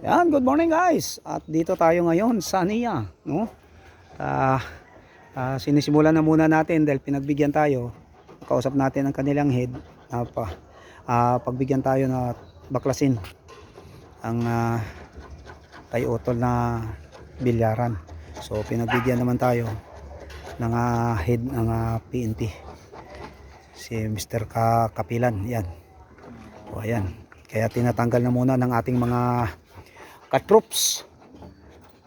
Yan, good morning guys. At dito tayo ngayon sa NIA, no? Sinisimulan na muna natin dahil pinagbigyan tayo. Kausap natin ang kanilang head. Pagbigyan tayo na baklasin ang tayo utol na bilyaran. So pinagbigyan naman tayo ng head ng PNP. Si Mr. Kapilan, yan. O ayan. Kaya tinatanggal na muna ng ating mga katroops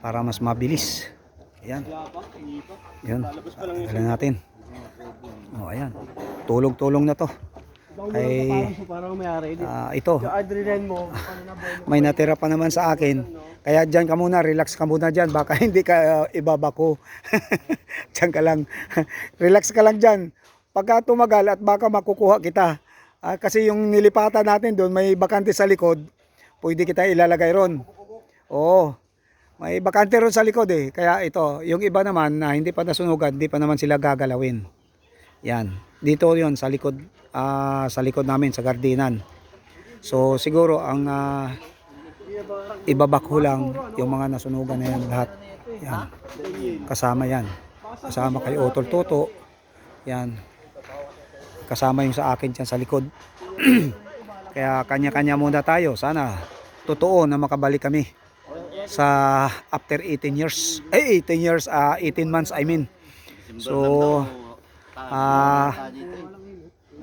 para mas mabilis. Ayan. Yun. Tanggalin natin. O ayan. Tulong-tulong na to. Ay, ito. May natira pa naman sa akin. Kaya dyan ka muna. Relax ka muna dyan. Baka hindi ka ibabako. Dyan ka lang. Relax ka lang dyan. Pagka tumagal at baka makukuha kita. Kasi yung nilipatan natin doon, may bakante sa likod. Pwede kita ilalagay ron. Oo. May bakante ron sa likod eh. Kaya ito, yung iba naman na hindi pa nasunugan, hindi pa naman sila gagalawin. Yan. Dito yon sa likod namin sa gardinan. So siguro ang ibabakho lang yung mga nasunugan na yan lahat. Yan. Kasama yan. Kasama kay Utol Toto. Yan. Kasama yung sa akin dyan sa likod. Kaya kanya-kanya muna tayo. Sana totoo na makabalik kami sa after 18 years. 18 months I mean. So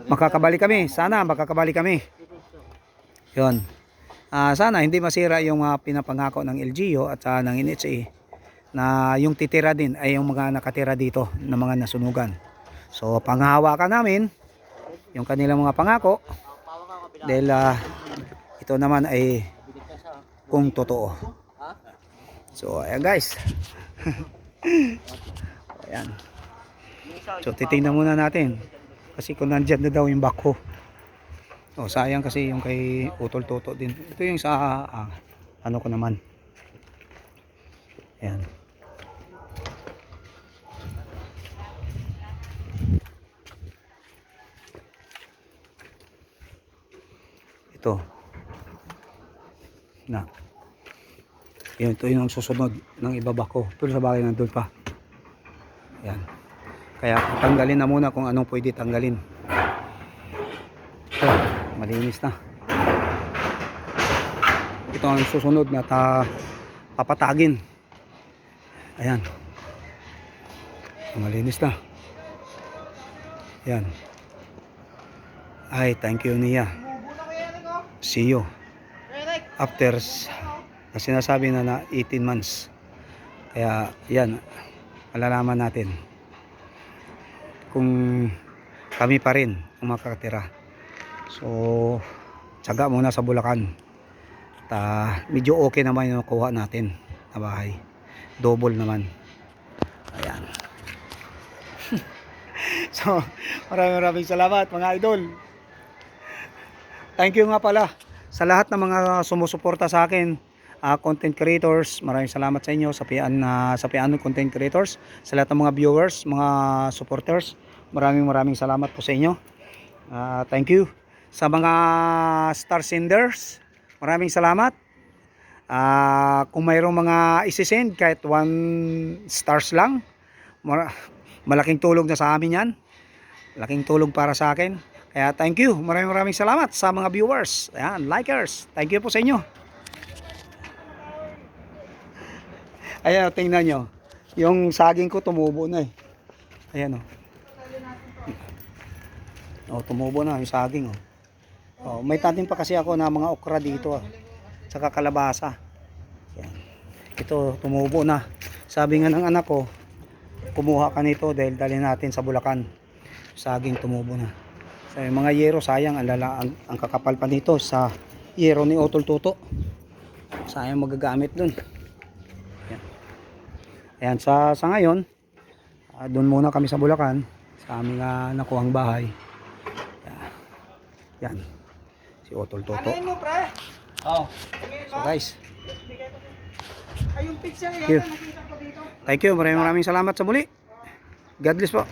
makakabalik kami. Sana makakabalik kami. Yun. Sana hindi masira yung pinapangako ng LGU at ng NHA na yung titira din ay yung mga nakatira dito ng mga nasunugan. So panghahawakan namin yung kanilang mga pangako dahil ito naman ay kung totoo. So ayan guys. Ayan. So titingnan muna natin kasi kung nandyan na daw yung bako. Oh, sayang kasi yung kay Utol Toto din. Ito yung sa ano ko naman. Ayan. Ito na yun, ito yung susunod ng ibabako. Ito sa bagay nandun pa. Yan. Kaya tanggalin na muna kung anong pwede tanggalin. Ito, malinis na. Ito ang susunod na papatagin. Ayan. Malinis na. Yan. Ay, thank you Nia. See you after na sinasabi na 18 months. Kaya yan, malalaman natin kung kami pa rin ang makakatira. So tsaga muna sa Bulacan. Medyo okay naman yung nakuha natin na bahay. Double naman. Ayan. So maraming salamat mga idol. Thank you nga pala sa lahat ng mga sumusuporta sa akin, content creators. Maraming salamat sa inyo sa Piano Content Creators, sa lahat ng mga viewers, mga supporters. Maraming salamat po sa inyo. Thank you sa mga star senders. Maraming salamat. Kung mayroong mga isisend kahit 1 stars lang, malaking tulong na sa amin yan. Malaking tulong para sa akin. Kaya thank you. Maraming salamat sa mga viewers. Ayan, likers. Thank you po sa inyo. Ayan, tingnan nyo. Yung saging ko tumubo na eh. Ayan o. Tumubo na yung saging o. May tanim pa kasi ako na mga okra dito. Saka kalabasa. Ayan. Ito, tumubo na. Sabi nga ng anak ko, kumuha ka nito dahil dalhin natin sa Bulacan. Saging tumubo na. So, yung mga yero, sayang ang kakapal pa nito sa yero ni Utol Toto. Sayang magagamit dun. Ayan, sa ngayon, dun muna kami sa Bulacan sa aming nakuhang bahay. Yan, si Utol Toto. So guys, thank you. Maraming salamat sa muli. God bless po.